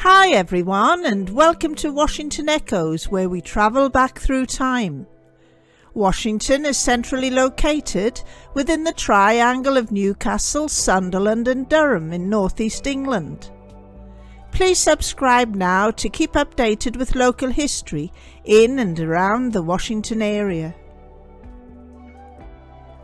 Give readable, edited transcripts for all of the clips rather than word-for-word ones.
Hi everyone, and welcome to Washington Echoes, where we travel back through time. Washington is centrally located within the triangle of Newcastle, Sunderland and Durham in northeast England. Please subscribe now to keep updated with local history in and around the Washington area.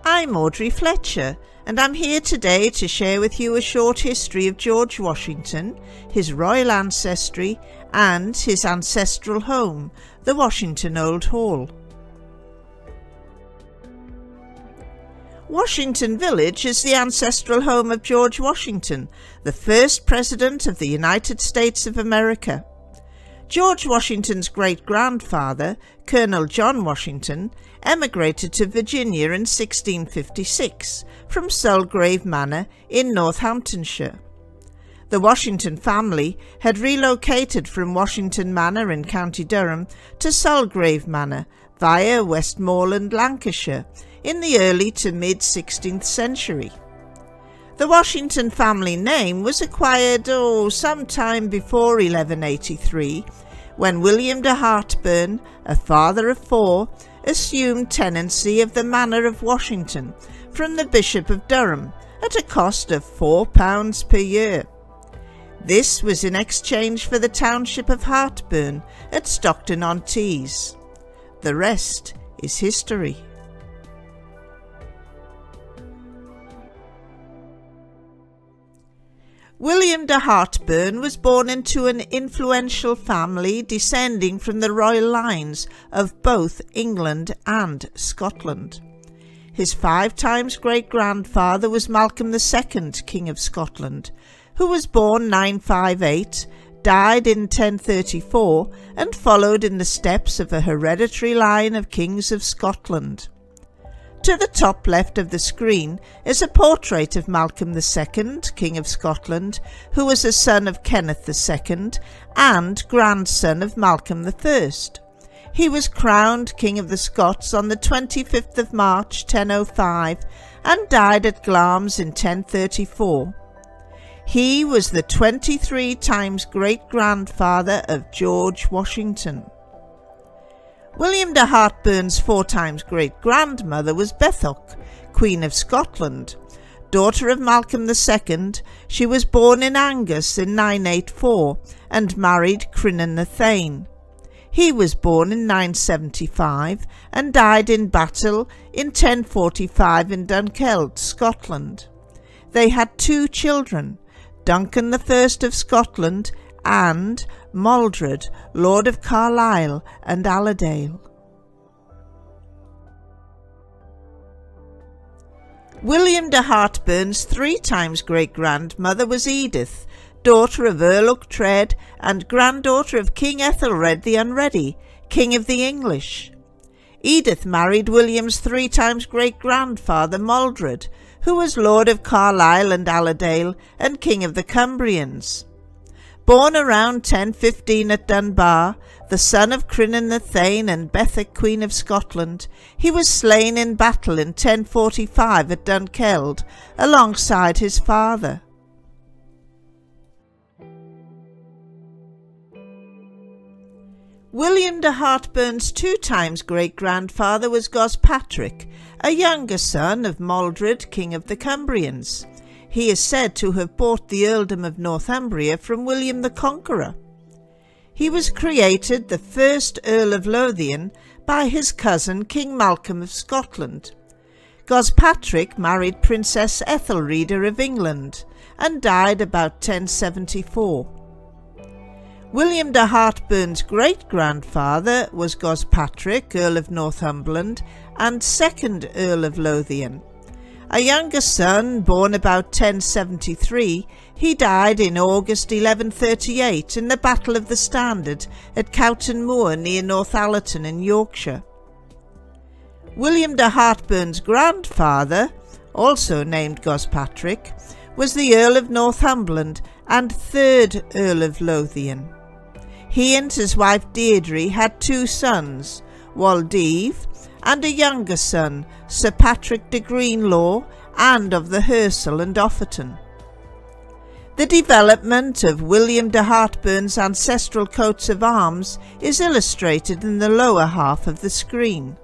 I'm Audrey Fletcher, and I'm here today to share with you a short history of George Washington, his royal ancestry and his ancestral home, the Washington Old Hall. Washington Village is the ancestral home of George Washington, the first President of the United States of America. George Washington's great-grandfather, Colonel John Washington, emigrated to Virginia in 1656 from Sulgrave Manor in Northamptonshire. The Washington family had relocated from Washington Manor in County Durham to Sulgrave Manor via Westmoreland, Lancashire, in the early to mid-16th century. The Washington family name was acquired sometime before 1183, when William de Hartburn, a father of four, assumed tenancy of the Manor of Washington from the Bishop of Durham at a cost of £4 per year. This was in exchange for the township of Hartburn at Stockton-on-Tees. The rest is history. William de Hartburn was born into an influential family descending from the royal lines of both England and Scotland. His 5 times great-grandfather was Malcolm II, King of Scotland, who was born 958, died in 1034, and followed in the steps of a hereditary line of kings of Scotland. To the top left of the screen is a portrait of Malcolm II, King of Scotland, who was a son of Kenneth II and grandson of Malcolm I. He was crowned King of the Scots on the 25th of March 1005 and died at Glamis in 1034. He was the 23 times great-grandfather of George Washington. William de Hartburn's 4 times great-grandmother was Bethoc, Queen of Scotland. Daughter of Malcolm II, she was born in Angus in 984 and married Crinan the Thane. He was born in 975 and died in battle in 1045 in Dunkeld, Scotland. They had 2 children, Duncan I of Scotland and Maldred, Lord of Carlisle and Allerdale. William de Hartburn's 3 times great-grandmother was Edith, daughter of Earl Uchtred and granddaughter of King Ethelred the Unready, King of the English. Edith married William's 3 times great-grandfather Maldred, who was Lord of Carlisle and Allerdale and King of the Cumbrians. Born around 1015 at Dunbar, the son of Crinan the Thane and Bethoc, Queen of Scotland, he was slain in battle in 1045 at Dunkeld alongside his father. William de Hartburn's 2 times great-grandfather was Gospatrick, a younger son of Maldred, King of the Cumbrians. He is said to have bought the earldom of Northumbria from William the Conqueror. He was created the first Earl of Lothian by his cousin King Malcolm of Scotland. Gospatrick married Princess Ethelreda of England and died about 1074. William de Hartburn's great-grandfather was Gospatrick, Earl of Northumberland and 2nd Earl of Lothian. A younger son, born about 1073, he died in August 1138 in the Battle of the Standard at Cowton Moor near Northallerton in Yorkshire. William de Hartburn's grandfather, also named Gospatrick, was the Earl of Northumberland and 3rd Earl of Lothian. He and his wife Deirdre had 2 sons, Waldeave, and a younger son, Sir Patrick de Greenlaw, and of the Hersal and Offerton. The development of William de Heartburn's ancestral coats of arms is illustrated in the lower half of the screen.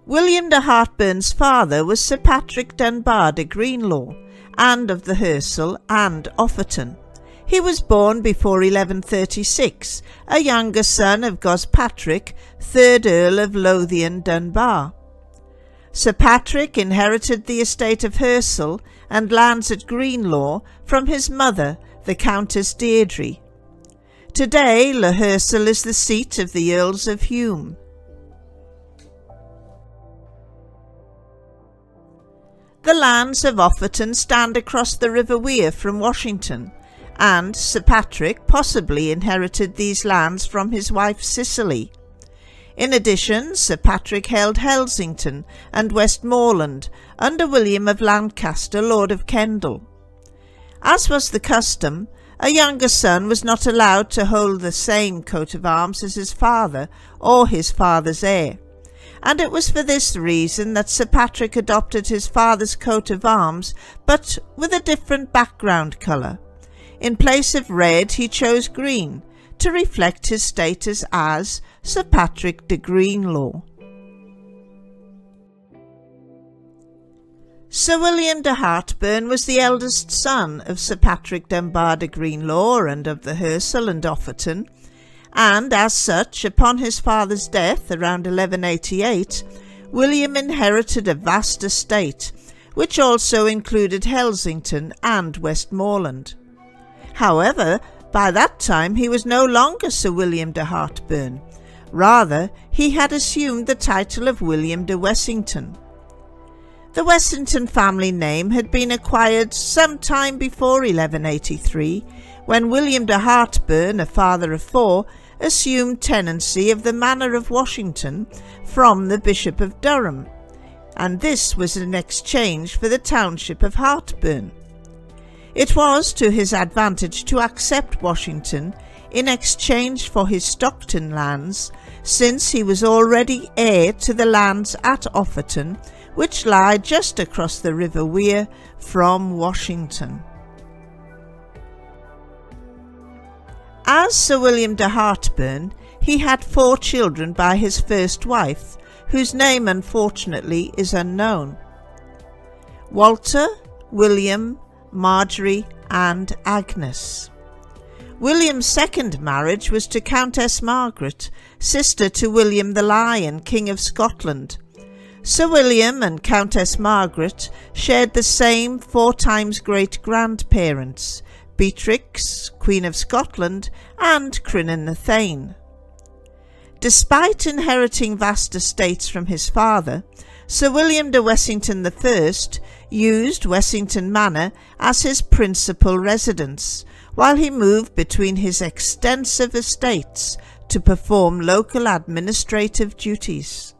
William de Heartburn's father was Sir Patrick Dunbar de Greenlaw, and of the Hersal and Offerton. He was born before 1136, a younger son of Gospatrick, 3rd Earl of Lothian Dunbar. Sir Patrick inherited the estate of Hersal and lands at Greenlaw from his mother, the Countess Deirdre. Today, Le Hersal is the seat of the Earls of Hume. The lands of Offerton stand across the River Wear from Washington, and Sir Patrick possibly inherited these lands from his wife Cicely. In addition, Sir Patrick held Helsington and Westmoreland under William of Lancaster, Lord of Kendal. As was the custom, a younger son was not allowed to hold the same coat of arms as his father or his father's heir, and it was for this reason that Sir Patrick adopted his father's coat of arms, but with a different background colour. In place of red he chose green, to reflect his status as Sir Patrick de Greenlaw. Sir William de Heartburn was the eldest son of Sir Patrick Dunbar de Greenlaw and of the Hersal and Offerton, and as such, upon his father's death around 1188, William inherited a vast estate, which also included Helsington and Westmoreland. However, by that time he was no longer Sir William de Heartburn. Rather, he had assumed the title of William de Wessington. The Wessington family name had been acquired some time before 1183, when William de Heartburn, a father of 4, assumed tenancy of the Manor of Washington from the Bishop of Durham, and this was in exchange for the township of Heartburn. It was to his advantage to accept Washington in exchange for his Stockton lands, since he was already heir to the lands at Offerton, which lie just across the River Wear from Washington. As Sir William de Heartburn, he had 4 children by his first wife, whose name unfortunately is unknown: Walter, William, Marjorie and Agnes. William's second marriage was to Countess Margaret, sister to William the Lion, King of Scotland. Sir William and Countess Margaret shared the same 4 times great-grandparents, Beatrix, Queen of Scotland, and Crinan the Thane. Despite inheriting vast estates from his father, Sir William de Wessington I used Wessington Manor as his principal residence, while he moved between his extensive estates to perform local administrative duties.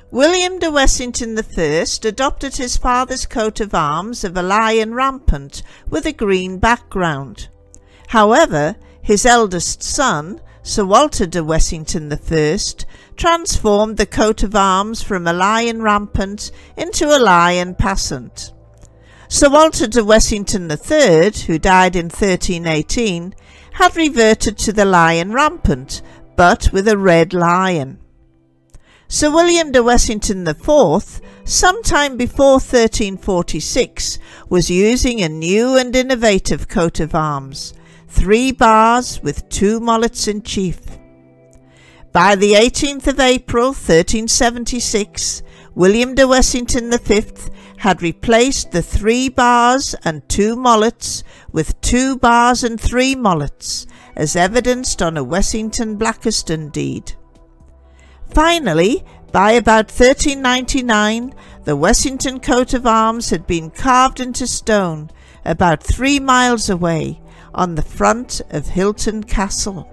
William de Wessington I adopted his father's coat of arms of a lion rampant with a green background. However, his eldest son, Sir Walter de Wessington I, transformed the coat of arms from a lion rampant into a lion passant. Sir Walter de Wessington III, who died in 1318, had reverted to the lion rampant, but with a red lion. Sir William de Wessington IV, sometime before 1346, was using a new and innovative coat of arms, 3 bars with 2 mollets in chief. By the 18th of April 1376, William de Wessington V had replaced the 3 bars and 2 mollets with 2 bars and 3 mollets, as evidenced on a Wessington Blackiston deed. Finally, by about 1399, the Wessington coat of arms had been carved into stone about 3 miles away on the front of Hilton Castle.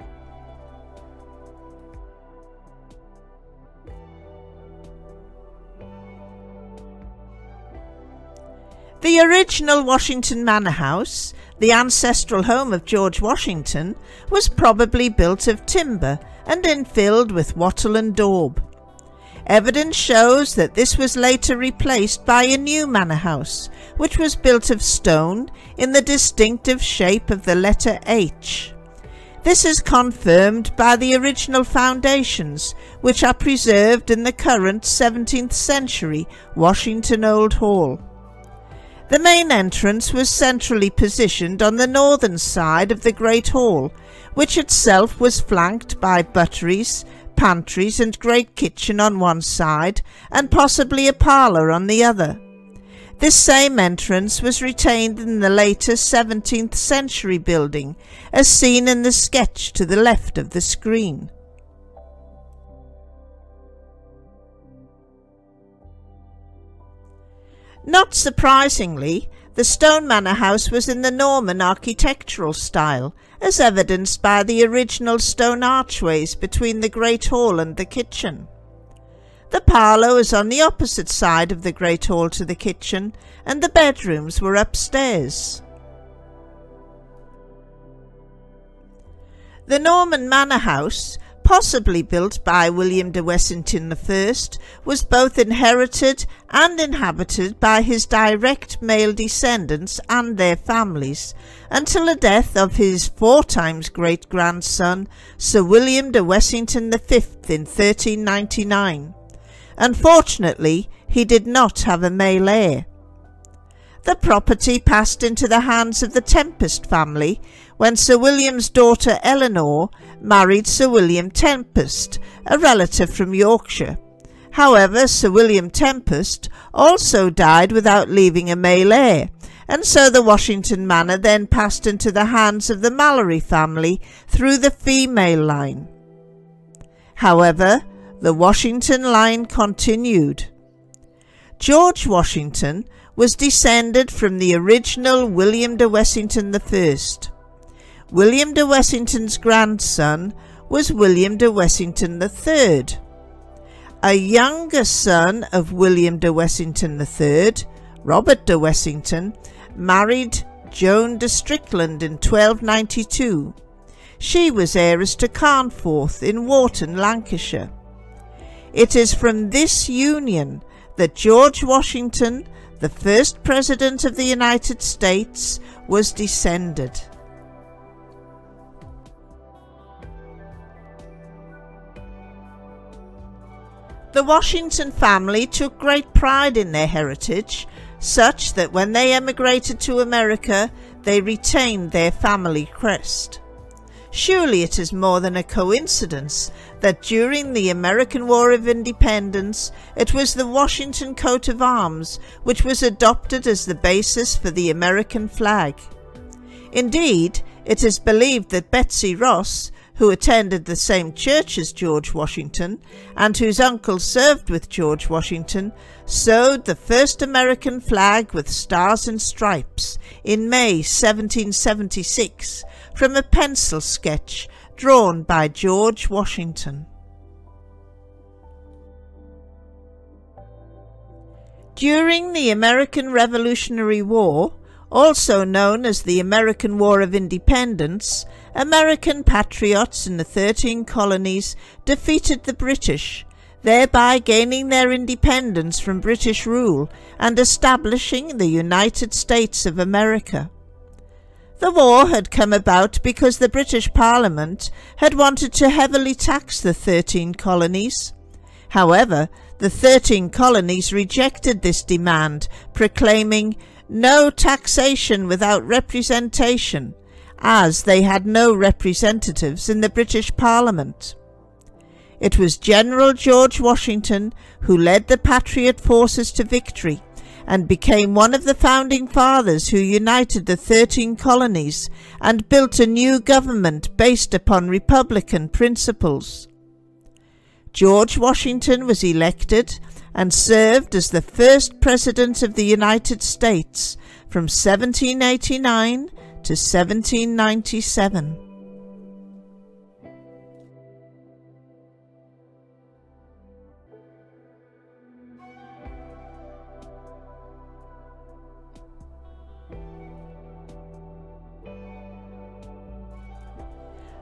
The original Washington Manor House, the ancestral home of George Washington, was probably built of timber and infilled with wattle and daub. Evidence shows that this was later replaced by a new manor house, which was built of stone in the distinctive shape of the letter H. This is confirmed by the original foundations, which are preserved in the current 17th century Washington Old Hall. The main entrance was centrally positioned on the northern side of the Great Hall, which itself was flanked by butteries, pantries and great kitchen on one side, and possibly a parlour on the other. This same entrance was retained in the later 17th century building, as seen in the sketch to the left of the screen. Not surprisingly, the stone manor house was in the Norman architectural style, as evidenced by the original stone archways between the Great Hall and the kitchen. The parlour was on the opposite side of the Great Hall to the kitchen, and the bedrooms were upstairs. The Norman manor house, possibly built by William de Wessington I, was both inherited and inhabited by his direct male descendants and their families, until the death of his 4 times great-grandson, Sir William de Wessington V in 1399. Unfortunately, he did not have a male heir. The property passed into the hands of the Tempest family when Sir William's daughter Eleanor married Sir William Tempest, a relative from Yorkshire. However, Sir William Tempest also died without leaving a male heir, and so the Washington Manor then passed into the hands of the Mallory family through the female line. However, the Washington line continued. George Washington was descended from the original William de Wessington I. William de Wessington's grandson was William de Wessington III. A younger son of William de Wessington III, Robert de Wessington, married Joan de Strickland in 1292. She was heiress to Carnforth in Wharton, Lancashire. It is from this union that George Washington, the first President of the United States, was descended. The Washington family took great pride in their heritage, such that when they emigrated to America, they retained their family crest. Surely it is more than a coincidence that during the American War of Independence, it was the Washington coat of arms which was adopted as the basis for the American flag. Indeed, it is believed that Betsy Ross, who attended the same church as George Washington, and whose uncle served with George Washington, sewed the first American flag with stars and stripes in May 1776 from a pencil sketch drawn by George Washington. During the American Revolutionary War, also known as the American War of Independence, American patriots in the 13 colonies defeated the British, thereby gaining their independence from British rule and establishing the United States of America. The war had come about because the British Parliament had wanted to heavily tax the 13 colonies. However, the 13 colonies rejected this demand, proclaiming no taxation without representation, as they had no representatives in the British Parliament. It was General George Washington who led the Patriot forces to victory and became one of the founding fathers who united the 13 colonies and built a new government based upon Republican principles. George Washington was elected and served as the first President of the United States from 1789 to 1797.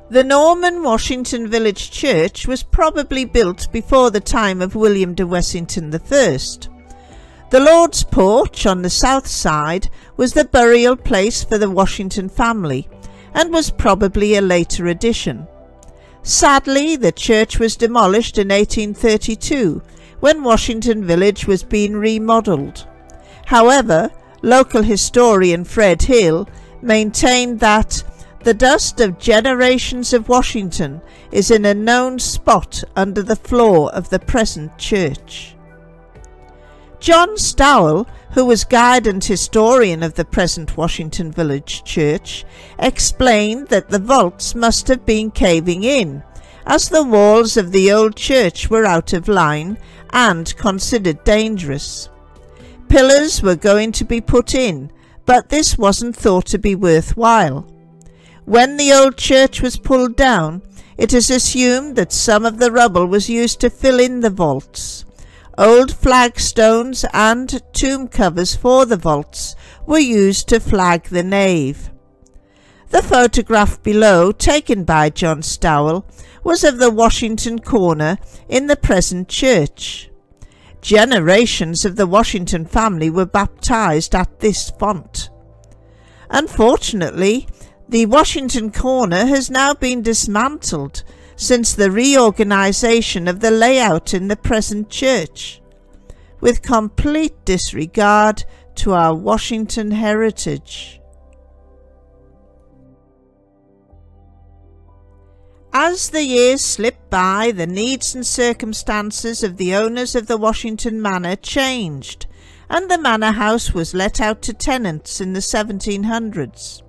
The Norman Washington Village Church was probably built before the time of William de Wessington I. The Lord's Porch on the south side was the burial place for the Washington family and was probably a later addition. Sadly, the church was demolished in 1832 when Washington Village was being remodelled. However, local historian Fred Hill maintained that the dust of generations of Washington is in a known spot under the floor of the present church. John Stowell, who was guide and historian of the present Washington Village Church, explained that the vaults must have been caving in, as the walls of the old church were out of line and considered dangerous. Pillars were going to be put in, but this wasn't thought to be worthwhile. When the old church was pulled down, it is assumed that some of the rubble was used to fill in the vaults. Old flagstones and tomb covers for the vaults were used to flag the nave. The photograph below, taken by John Stowell, was of the Washington corner in the present church. Generations of the Washington family were baptized at this font. Unfortunately, the Washington corner has now been dismantled since the reorganization of the layout in the present church, with complete disregard to our Washington heritage. As the years slipped by, the needs and circumstances of the owners of the Washington Manor changed, and the manor house was let out to tenants in the 1700s.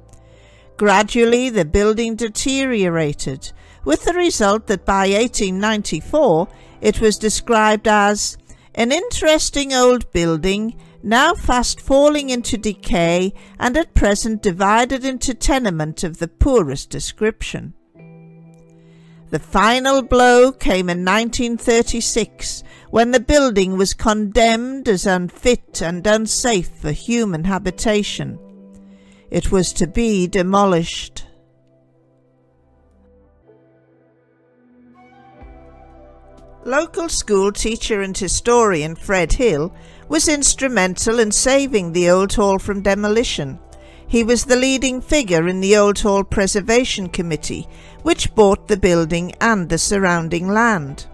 Gradually, the building deteriorated, with the result that by 1894 it was described as an interesting old building, now fast falling into decay and at present divided into tenement of the poorest description. The final blow came in 1936, when the building was condemned as unfit and unsafe for human habitation. It was to be demolished. Local school teacher and historian Fred Hill was instrumental in saving the Old Hall from demolition. He was the leading figure in the Old Hall Preservation Committee, which bought the building and the surrounding land.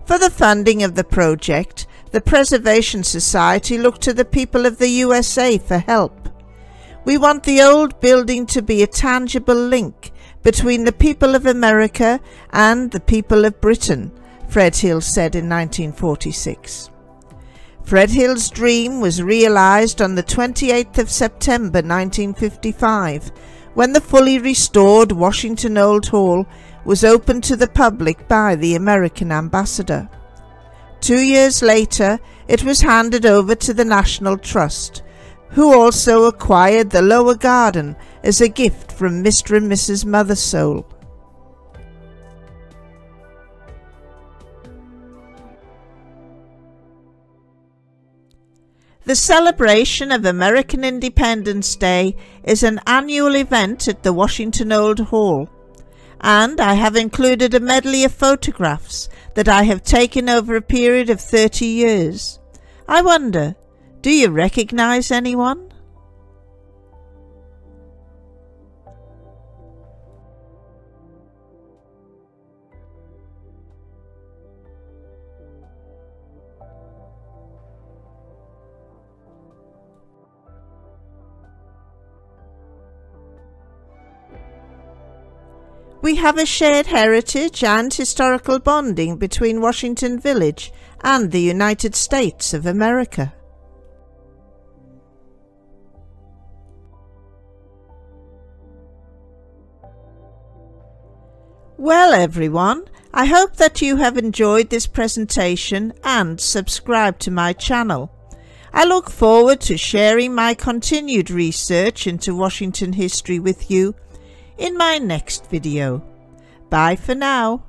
For the funding of the project, the Preservation Society looked to the people of the USA for help. "We want the old building to be a tangible link between the people of America and the people of Britain," Fred Hill said in 1946. Fred Hill's dream was realised on the 28th of September 1955, when the fully restored Washington Old Hall was opened to the public by the American ambassador. 2 years later, it was handed over to the National Trust, who also acquired the lower garden as a gift from Mr. and Mrs. Mothersole. The celebration of American Independence Day is an annual event at the Washington Old Hall, and I have included a medley of photographs that I have taken over a period of 30 years. I wonder, do you recognize anyone? We have a shared heritage and historical bonding between Washington Village and the United States of America. Well everyone, I hope that you have enjoyed this presentation and subscribed to my channel. I look forward to sharing my continued research into Washington history with you in my next video. Bye for now.